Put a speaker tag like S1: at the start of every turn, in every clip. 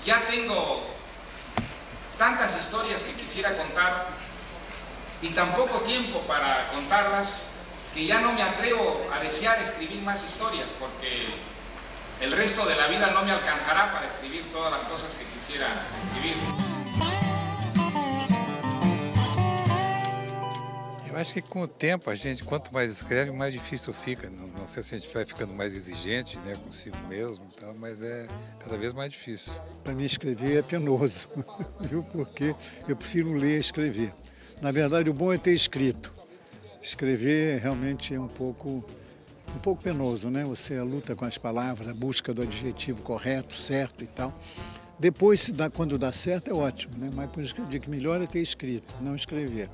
S1: Ya tengo tantas historias que quisiera contar y tan poco tiempo para contarlas que ya no me atrevo a desear escribir más historias porque el resto de la vida no me alcanzará para escribir todas las cosas que quisiera escribir.
S2: Eu acho que com o tempo, a gente, quanto mais escreve, mais difícil fica. Não sei se a gente vai ficando mais exigente, né, consigo mesmo, então, mas é cada vez mais difícil.
S3: Para mim, escrever é penoso, viu? Porque eu prefiro ler e escrever. Na verdade, o bom é ter escrito. Escrever realmente é um pouco penoso, né? Você luta com as palavras, a busca do adjetivo correto, certo e tal. Depois, quando dá certo, é ótimo, né? Mas por isso que eu digo que melhor é ter escrito, não escrever.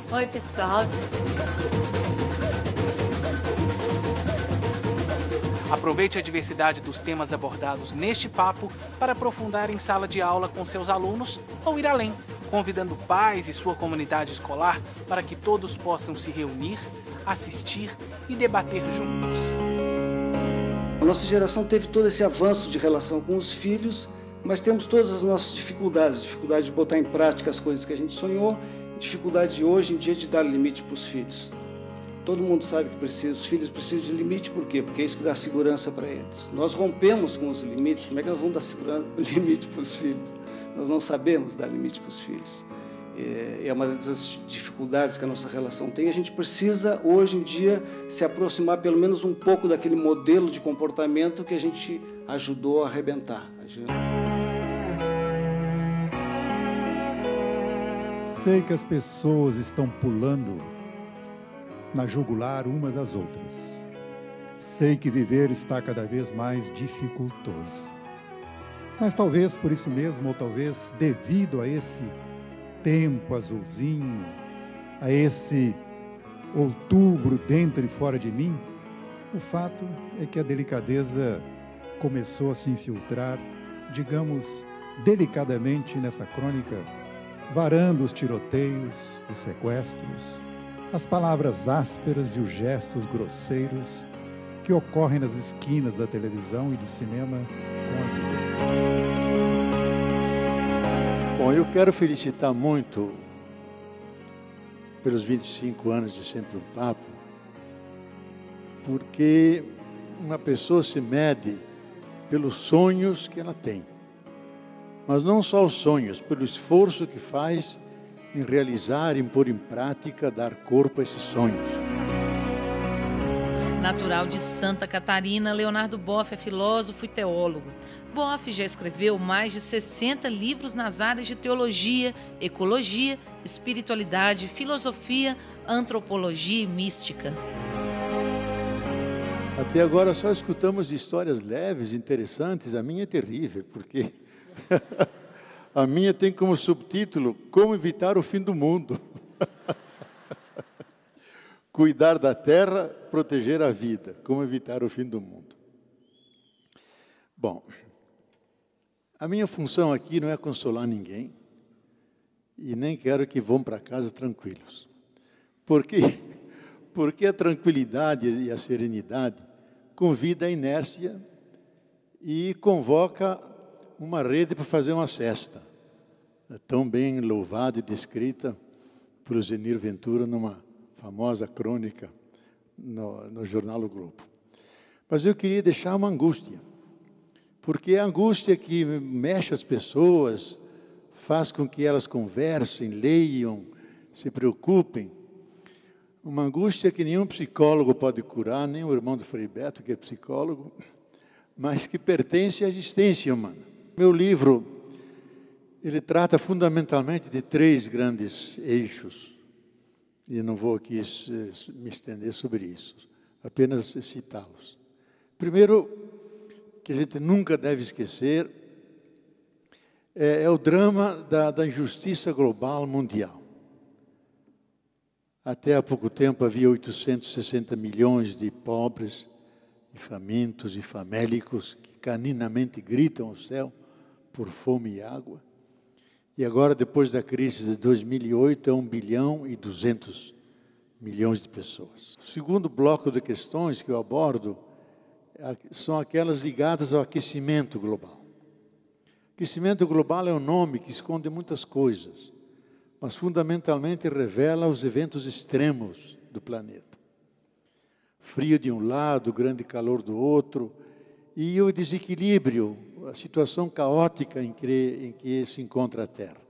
S4: Oi, pessoal.
S5: Aproveite a diversidade dos temas abordados neste papo para aprofundar em sala de aula com seus alunos ou ir além, convidando pais e sua comunidade escolar para que todos possam se reunir, assistir e debater juntos.
S6: A nossa geração teve todo esse avanço de relação com os filhos, mas temos todas as nossas dificuldade de botar em prática as coisas que a gente sonhou, dificuldade hoje em dia de dar limite para os filhos. Todo mundo sabe que os filhos precisam de limite, por quê? Porque é isso que dá segurança para eles. Nós rompemos com os limites, como é que nós vamos dar limite para os filhos? Nós não sabemos dar limite para os filhos. É uma das dificuldades que a nossa relação tem. A gente precisa, hoje em dia, se aproximar pelo menos um pouco daquele modelo de comportamento que a gente ajudou a arrebentar.
S7: Sei que as pessoas estão pulando na jugular uma das outras. Sei que viver está cada vez mais dificultoso. Mas talvez por isso mesmo, ou talvez devido a esse tempo azulzinho, a esse outubro dentro e fora de mim, o fato é que a delicadeza começou a se infiltrar, digamos, delicadamente nessa crônica, varando os tiroteios, os sequestros, as palavras ásperas e os gestos grosseiros que ocorrem nas esquinas da televisão e do cinema com a vida.
S8: Bom, eu quero felicitar muito pelos 25 anos de Sempre um Papo, porque uma pessoa se mede pelos sonhos que ela tem. Mas não só os sonhos, pelo esforço que faz em realizar, em pôr em prática, dar corpo a esses sonhos.
S9: Natural de Santa Catarina, Leonardo Boff é filósofo e teólogo. Boff já escreveu mais de 60 livros nas áreas de teologia, ecologia, espiritualidade, filosofia, antropologia e mística.
S8: Até agora só escutamos histórias leves, interessantes. A minha é terrível, porque a minha tem como subtítulo Como evitar o fim do mundo. Cuidar da terra, proteger a vida. Como evitar o fim do mundo. Bom, a minha função aqui não é consolar ninguém e nem quero que vão para casa tranquilos. Porque a tranquilidade e a serenidade convida a inércia e convoca uma rede para fazer uma cesta, tão bem louvada e descrita por Zenir Ventura numa famosa crônica no jornal O Globo. Mas eu queria deixar uma angústia, porque é a angústia que mexe as pessoas, faz com que elas conversem, leiam, se preocupem. Uma angústia que nenhum psicólogo pode curar, nem o irmão do Frei Beto, que é psicólogo, mas que pertence à existência humana. Meu livro, ele trata fundamentalmente de 3 grandes eixos, e não vou aqui me estender sobre isso, apenas citá-los. Primeiro, que a gente nunca deve esquecer, é o drama da injustiça global mundial. Até há pouco tempo havia 860 milhões de pobres, e famintos e famélicos que caninamente gritam ao céu por fome e água. E agora, depois da crise de 2008, é 1 bilhão e 200 milhões de pessoas. O segundo bloco de questões que eu abordo são aquelas ligadas ao aquecimento global. Aquecimento global é um nome que esconde muitas coisas, mas fundamentalmente revela os eventos extremos do planeta. Frio de um lado, grande calor do outro, e o desequilíbrio, a situação caótica em que se encontra a Terra.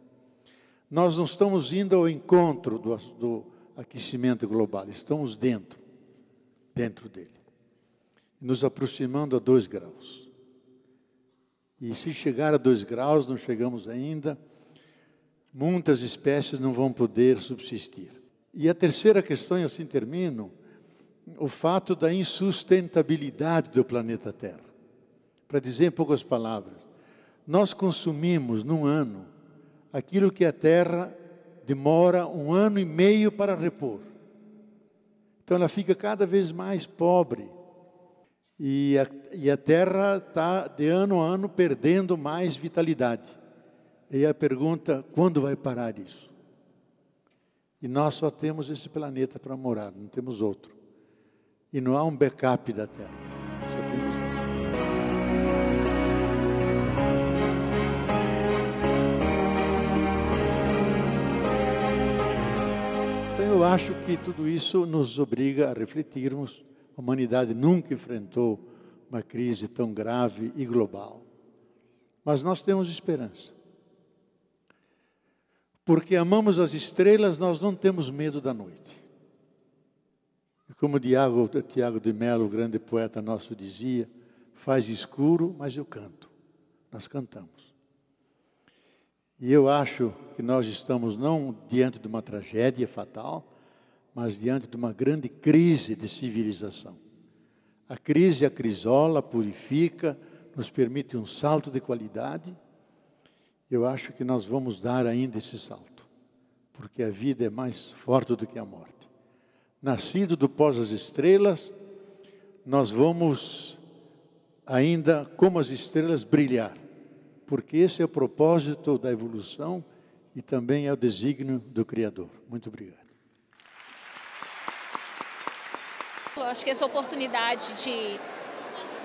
S8: Nós não estamos indo ao encontro do aquecimento global, estamos dentro dele, nos aproximando a 2 graus. E se chegar a 2 graus, não chegamos ainda, muitas espécies não vão poder subsistir. E a terceira questão, e assim termino, o fato da insustentabilidade do planeta Terra. Para dizer em poucas palavras, nós consumimos num ano aquilo que a Terra demora 1 ano e meio para repor. Então ela fica cada vez mais pobre. E a Terra está de ano a ano perdendo mais vitalidade. E a pergunta, quando vai parar isso? E nós só temos esse planeta para morar, não temos outro. E não há um backup da Terra. Só temos isso. Então eu acho que tudo isso nos obriga a refletirmos. A humanidade nunca enfrentou uma crise tão grave e global. Mas nós temos esperança. Porque amamos as estrelas, nós não temos medo da noite. Como Tiago de Mello, o grande poeta nosso, dizia, faz escuro, mas eu canto. Nós cantamos. E eu acho que nós estamos não diante de uma tragédia fatal, mas diante de uma grande crise de civilização. A crise acrisola, purifica, nos permite um salto de qualidade. Eu acho que nós vamos dar ainda esse salto, porque a vida é mais forte do que a morte. Nascido do pós das estrelas, nós vamos ainda, como as estrelas, brilhar, porque esse é o propósito da evolução e também é o desígnio do Criador. Muito obrigado.
S10: Eu acho que essa oportunidade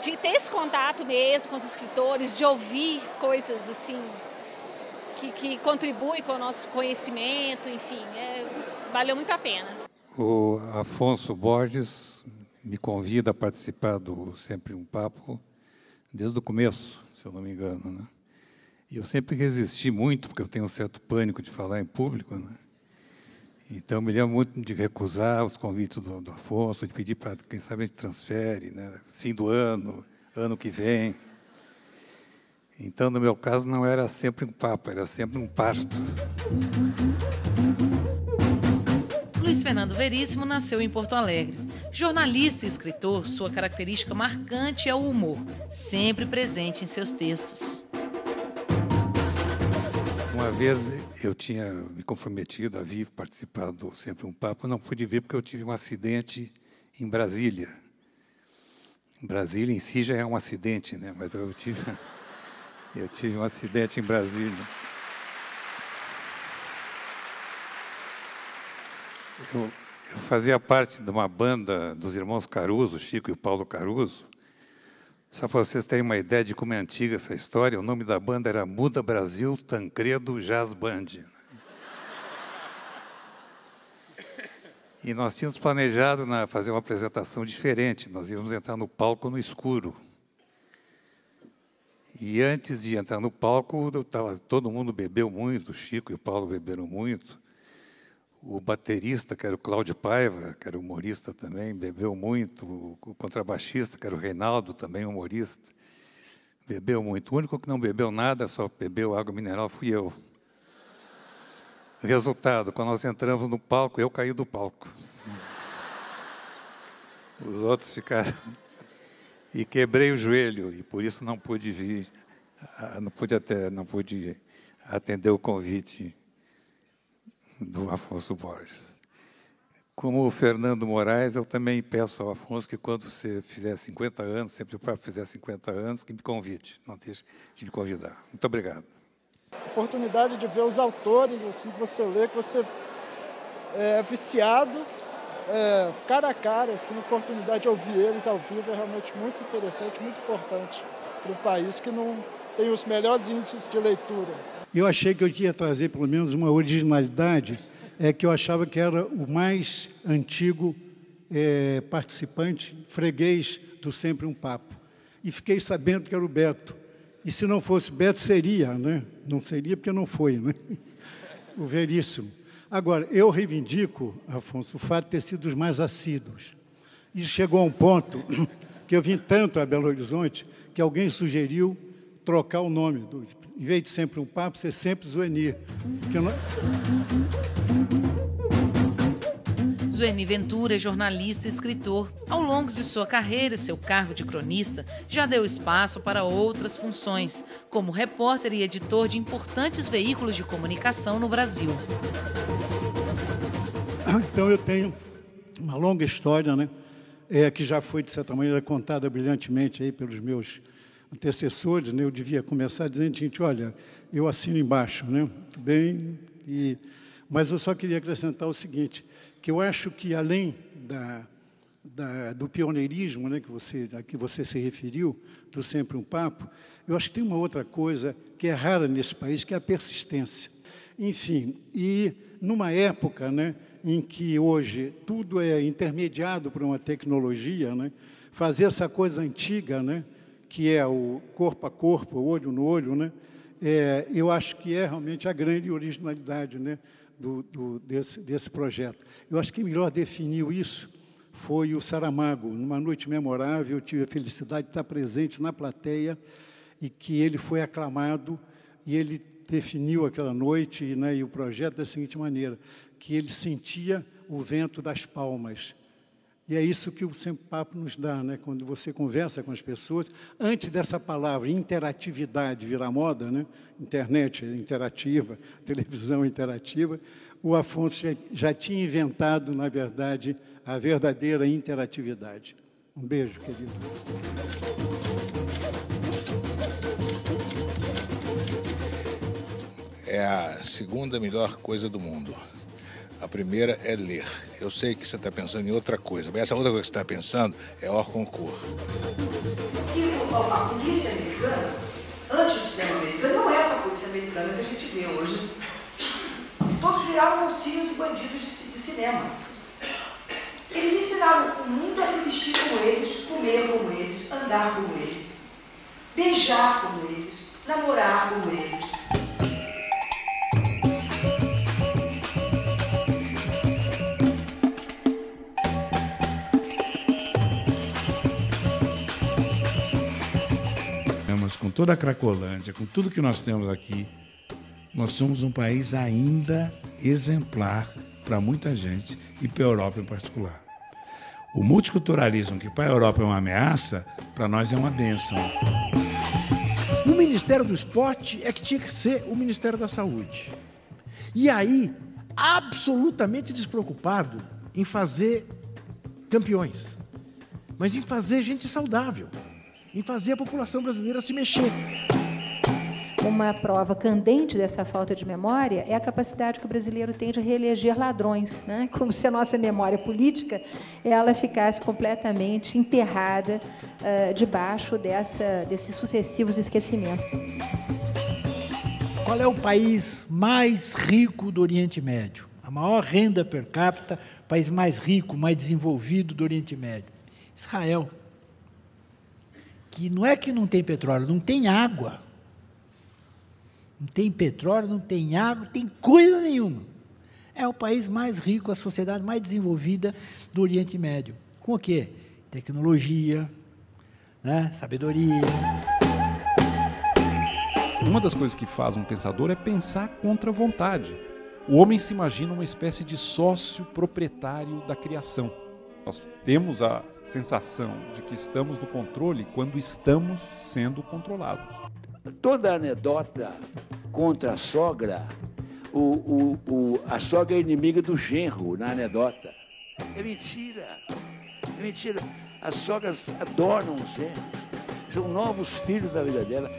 S10: de ter esse contato mesmo com os escritores, de ouvir coisas assim que contribuem com o nosso conhecimento, enfim, valeu muito a pena.
S2: O Afonso Borges me convida a participar do Sempre um Papo desde o começo, se eu não me engano, né? E eu sempre resisti muito, porque eu tenho um certo pânico de falar em público, né? Então, eu me lembro muito de recusar os convites do Afonso, de pedir para, quem sabe, a gente transfere, né? Fim do ano, ano que vem. Então, no meu caso, não era sempre um papo, era sempre um parto.
S9: Luiz Fernando Veríssimo nasceu em Porto Alegre. Jornalista e escritor, sua característica marcante é o humor, sempre presente em seus textos.
S2: Uma vez eu tinha me comprometido a vir participar do Sempre um Papo, não pude vir porque eu tive um acidente em Brasília. Brasília em si já é um acidente, né? Mas eu tive um acidente em Brasília. Eu fazia parte de uma banda dos irmãos Caruso, Chico e o Paulo Caruso. Só para vocês terem uma ideia de como é antiga essa história, o nome da banda era Muda Brasil Tancredo Jazz Band. E nós tínhamos planejado fazer uma apresentação diferente, nós íamos entrar no palco no escuro. E antes de entrar no palco, todo mundo bebeu muito, o Chico e o Paulo beberam muito. O baterista, que era o Cláudio Paiva, que era humorista também, bebeu muito. O contrabaixista, que era o Reinaldo, também humorista, bebeu muito. O único que não bebeu nada, só bebeu água mineral, fui eu. Resultado, quando nós entramos no palco, eu caí do palco. Os outros ficaram... E quebrei o joelho, e por isso não pude vir, não pude atender o convite do Afonso Borges. Como o Fernando Moraes, eu também peço ao Afonso que, quando você fizer 50 anos, sempre o Papo fizer 50 anos, que me convide, não deixe de me convidar. Muito obrigado.
S11: Oportunidade de ver os autores, assim, que você lê, que você é viciado, cara a cara, assim, a oportunidade de ouvir eles ao vivo é realmente muito interessante, muito importante para um país que não tem os melhores índices de leitura.
S3: Eu achei que eu ia trazer pelo menos uma originalidade, que eu achava que era o mais antigo participante, freguês do Sempre um Papo. E fiquei sabendo que era o Beto. E se não fosse Beto, seria, né? Não seria porque não foi, né? O Veríssimo. Agora, eu reivindico, Afonso, o fato de ter sido os mais assíduos. Isso chegou a um ponto que eu vim tanto a Belo Horizonte que alguém sugeriu trocar o nome, em vez de Sempre um Papo, ser Sempre Zuenir.
S9: Zuenir Ventura é jornalista e escritor. Ao longo de sua carreira e seu cargo de cronista, já deu espaço para outras funções, como repórter e editor de importantes veículos de comunicação no Brasil.
S3: Então, eu tenho uma longa história, né, que já foi, de certa maneira, contada brilhantemente aí pelos meus antecessores, né? Eu devia começar dizendo, gente, olha, eu assino embaixo, né? Muito bem, mas eu só queria acrescentar o seguinte, que eu acho que, além do pioneirismo, né, a que você se referiu, do Sempre um Papo, eu acho que tem uma outra coisa que é rara nesse país, que é a persistência. Enfim, e numa época, né, em que hoje tudo é intermediado por uma tecnologia, né, fazer essa coisa antiga, né, que é o corpo a corpo, o olho no olho, né, eu acho que é realmente a grande originalidade, né, desse projeto. Eu acho que melhor definiu isso foi o Saramago. Numa noite memorável, eu tive a felicidade de estar presente na plateia e que ele foi aclamado e ele definiu aquela noite, né, e o projeto da seguinte maneira, que ele sentia o vento das palmas. E é isso que o Sempre Papo nos dá, né? Quando você conversa com as pessoas, antes dessa palavra interatividade virar moda, né? Internet interativa, televisão interativa, o Afonso já tinha inventado, na verdade, a verdadeira interatividade. Um beijo, querido.
S12: É a segunda melhor coisa do mundo. A primeira é ler. Eu sei que você está pensando em outra coisa, mas essa outra coisa que você está pensando é hors concours.
S13: A polícia americana, antes do sistema americano, não é essa polícia americana que a gente vê hoje. Todos viraram mocinhos e bandidos de cinema. Eles ensinaram o mundo a se vestir como eles, comer como eles, andar como eles, beijar como eles, namorar como eles.
S14: Mas com toda a Cracolândia, com tudo que nós temos aqui, nós somos um país ainda exemplar para muita gente e para a Europa em particular. O multiculturalismo, que para a Europa é uma ameaça, para nós é uma bênção.
S15: O Ministério do Esporte é que tinha que ser o Ministério da Saúde. E aí, absolutamente despreocupado em fazer campeões, mas em fazer gente saudável, em fazer a população brasileira se mexer.
S16: Uma prova candente dessa falta de memória é a capacidade que o brasileiro tem de reeleger ladrões, né? Como se a nossa memória política ela ficasse completamente enterrada debaixo desses sucessivos esquecimentos.
S17: Qual é o país mais rico do Oriente Médio? A maior renda per capita, o país mais rico, mais desenvolvido do Oriente Médio. Israel. Que não é que não tem petróleo, não tem água. Não tem petróleo, não tem água, não tem coisa nenhuma. É o país mais rico, a sociedade mais desenvolvida do Oriente Médio. Com o quê? Tecnologia, né? Sabedoria.
S18: Uma das coisas que faz um pensador é pensar contra a vontade. O homem se imagina uma espécie de sócio proprietário da criação. Nós temos a sensação de que estamos no controle quando estamos sendo controlados.
S19: Toda anedota contra a sogra, a sogra é inimiga do genro na anedota. É mentira. É mentira. As sogras adoram os genros. São novos filhos da vida dela.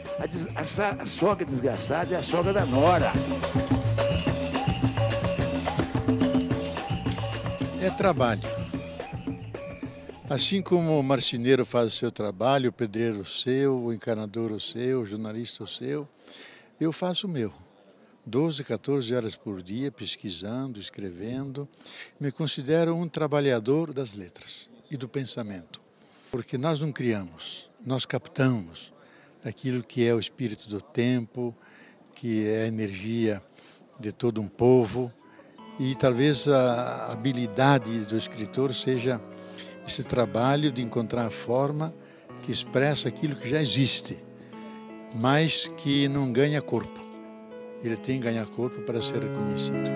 S19: A sogra desgraçada é a sogra da nora.
S8: É trabalho. Assim como o marceneiro faz o seu trabalho, o pedreiro o seu, o encanador o seu, o jornalista o seu, eu faço o meu. 12, 14 horas por dia, pesquisando, escrevendo. Me considero um trabalhador das letras e do pensamento. Porque nós não criamos, nós captamos aquilo que é o espírito do tempo, que é a energia de todo um povo. E talvez a habilidade do escritor seja esse trabalho de encontrar a forma que expressa aquilo que já existe, mas que não ganha corpo. Ele tem que ganhar corpo para ser reconhecido.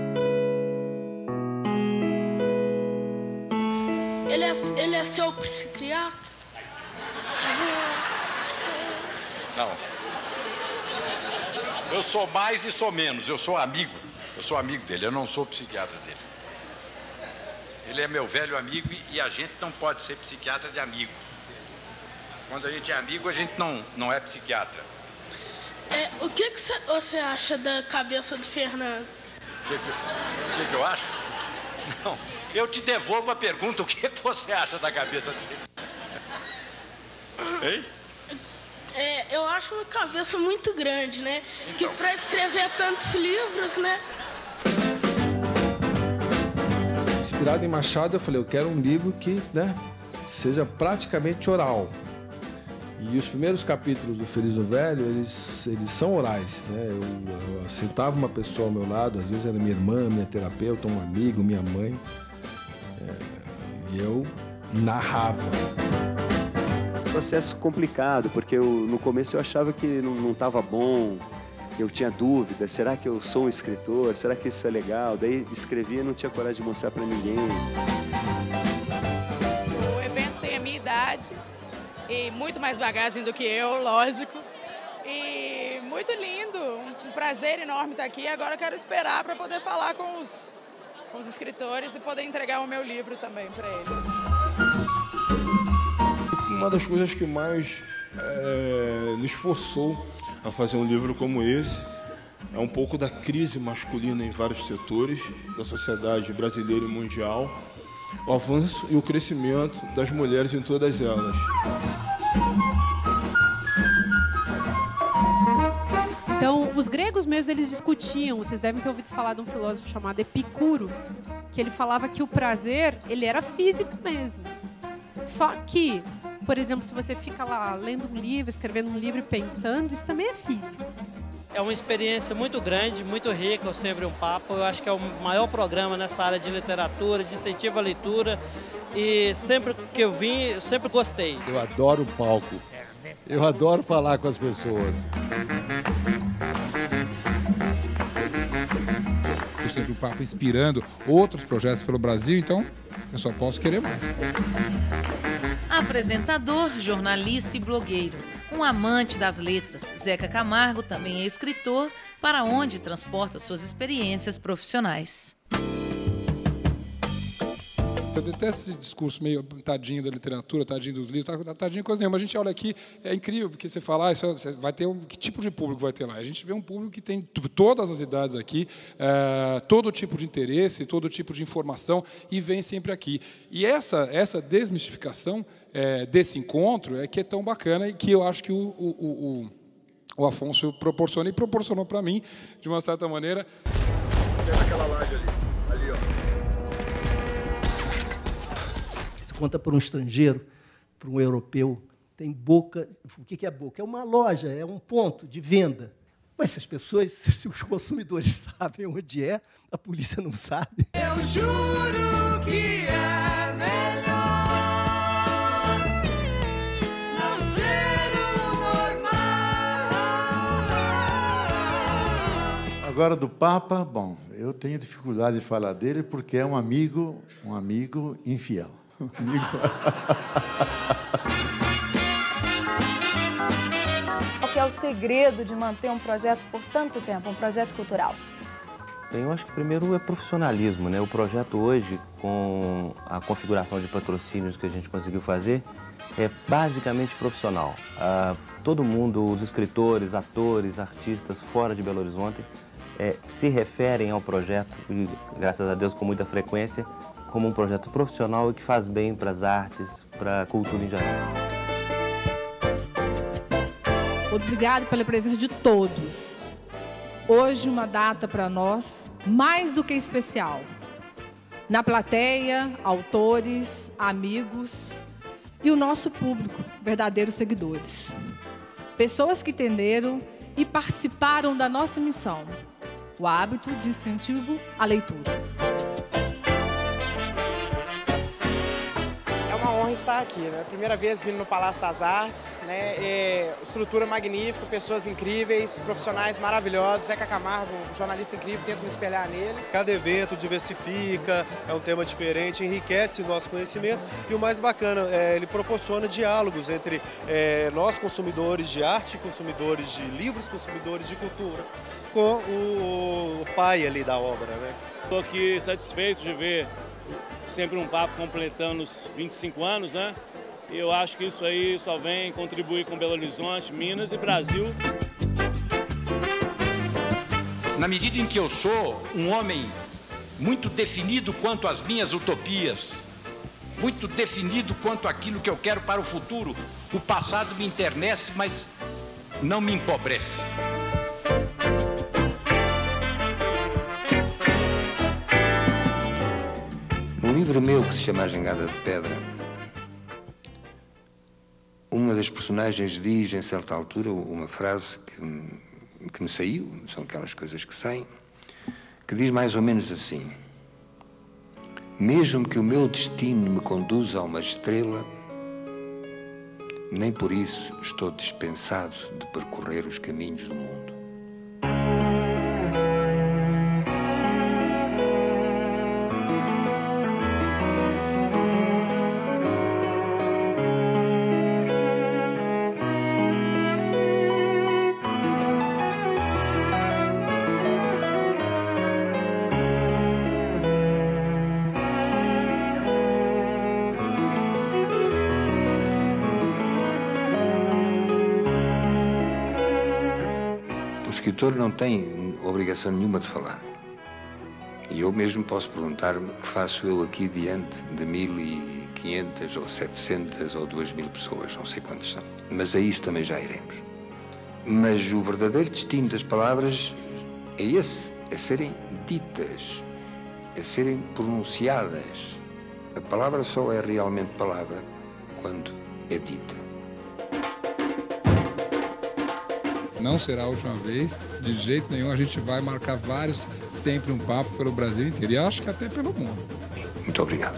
S20: Ele é seu psiquiatra?
S21: Não. Eu sou mais e sou menos. Eu sou amigo. Eu sou amigo dele. Eu não sou psiquiatra dele. Ele é meu velho amigo e a gente não pode ser psiquiatra de amigo. Quando a gente é amigo, a gente não é psiquiatra.
S20: O que você acha da cabeça do Fernando?
S21: O que eu acho? Não, eu te devolvo a pergunta, o que você acha da cabeça dele? Hein?
S20: Eu acho uma cabeça muito grande, né? Então. Que para escrever tantos livros, né?
S22: Inspirado em Machado, eu falei, eu quero um livro que, né, seja praticamente oral. E os primeiros capítulos do Feliz do Velho, eles são orais, né? Eu sentava uma pessoa ao meu lado, às vezes era minha irmã, minha terapeuta, um amigo, minha mãe, e eu narrava.
S23: Processo complicado, porque no começo eu achava que não estava bom, eu tinha dúvidas, será que eu sou um escritor, será que isso é legal? Daí escrevia e não tinha coragem de mostrar para ninguém.
S24: O evento tem a minha idade e muito mais bagagem do que eu, lógico, e muito lindo, um prazer enorme estar aqui. Agora eu quero esperar para poder falar com os escritores e poder entregar o meu livro também para eles.
S25: Uma das coisas que mais nos forçou a fazer um livro como esse é um pouco da crise masculina em vários setores da sociedade brasileira e mundial, o avanço e o crescimento das mulheres em todas elas.
S26: Então, os gregos mesmo, eles discutiam, vocês devem ter ouvido falar de um filósofo chamado Epicuro, que ele falava que o prazer, ele era físico mesmo. Só que, por exemplo, se você fica lá lendo um livro, escrevendo um livro e pensando, isso também é físico.
S27: É uma experiência muito grande, muito rica, o Sempre um Papo. Eu acho que é o maior programa nessa área de literatura, de incentivo à leitura. E sempre que eu vim, eu sempre gostei.
S28: Eu adoro o palco. Eu adoro falar com as pessoas.
S29: O Sempre um Papo inspirando outros projetos pelo Brasil, então eu só posso querer mais.
S9: Apresentador, jornalista e blogueiro. Um amante das letras, Zeca Camargo também é escritor, para onde transporta suas experiências profissionais.
S29: Eu detesto esse discurso meio tadinho da literatura, tadinho dos livros, tadinho de coisa nenhuma. A gente olha aqui, é incrível, porque você fala, você vai ter que tipo de público vai ter lá? A gente vê um público que tem todas as idades aqui, todo tipo de interesse, todo tipo de informação, e vem sempre aqui. E essa desmistificação desse encontro é que é tão bacana e que eu acho que o Afonso proporciona, e proporcionou para mim, de uma certa maneira.
S30: Naquela live ali, ó.
S31: Conta para um estrangeiro, para um europeu, tem boca. O que é boca? É uma loja, é um ponto de venda. Mas se as pessoas, se os consumidores sabem onde é, a polícia não sabe.
S32: Eu juro que é melhor não ser o normal.
S8: Agora do Papa, bom, eu tenho dificuldade de falar dele porque é um amigo infiel.
S33: Qual que é o segredo de manter um projeto por tanto tempo, um projeto cultural?
S1: Bem, eu acho que primeiro é profissionalismo, né? O projeto hoje, com a configuração de patrocínios que a gente conseguiu fazer, é basicamente profissional. Todo mundo, os escritores, atores, artistas fora de Belo Horizonte, se referem ao projeto, e graças a Deus com muita frequência, como um projeto profissional e que faz bem para as artes, para a cultura em geral.
S2: Obrigado pela presença de todos. Hoje uma data para nós mais do que especial. Na plateia, autores, amigos e o nosso público, verdadeiros seguidores. Pessoas que entenderam e participaram da nossa missão, o hábito de incentivo à leitura.
S3: É uma honra estar aqui, né? Primeira vez vindo no Palácio das Artes, né? Estrutura magnífica, pessoas incríveis, profissionais maravilhosos. Zeca Camargo, um jornalista incrível, tento me espelhar nele.
S4: Cada evento diversifica, é um tema diferente, enriquece o nosso conhecimento e o mais bacana, ele proporciona diálogos entre nós, consumidores de arte, consumidores de livros, consumidores de cultura, com o pai ali da obra, né?
S5: Estou aqui satisfeito de ver sempre um papo completando os 25 anos, né? E eu acho que isso aí só vem contribuir com Belo Horizonte, Minas e Brasil.
S21: Na medida em que eu sou um homem muito definido quanto às minhas utopias, muito definido quanto àquilo que eu quero para o futuro, o passado me enternece, mas não me empobrece.
S6: Um livro meu que se chama A Jangada de Pedra, uma das personagens diz em certa altura uma frase que me saiu, são aquelas coisas que saem, que diz mais ou menos assim: mesmo que o meu destino me conduza a uma estrela, nem por isso estou dispensado de percorrer os caminhos do mundo. O escritor não tem obrigação nenhuma de falar. E eu mesmo posso perguntar-me o que faço eu aqui diante de 1.500 ou 700 ou 2.000 pessoas, não sei quantos são. Mas a isso também já iremos. Mas o verdadeiro destino das palavras é esse, é serem ditas, é serem pronunciadas. A palavra só é realmente palavra quando é dita.
S29: Não será a última vez, de jeito nenhum. A gente vai marcar vários, sempre um papo pelo Brasil inteiro. E acho que até pelo mundo.
S6: Muito obrigado.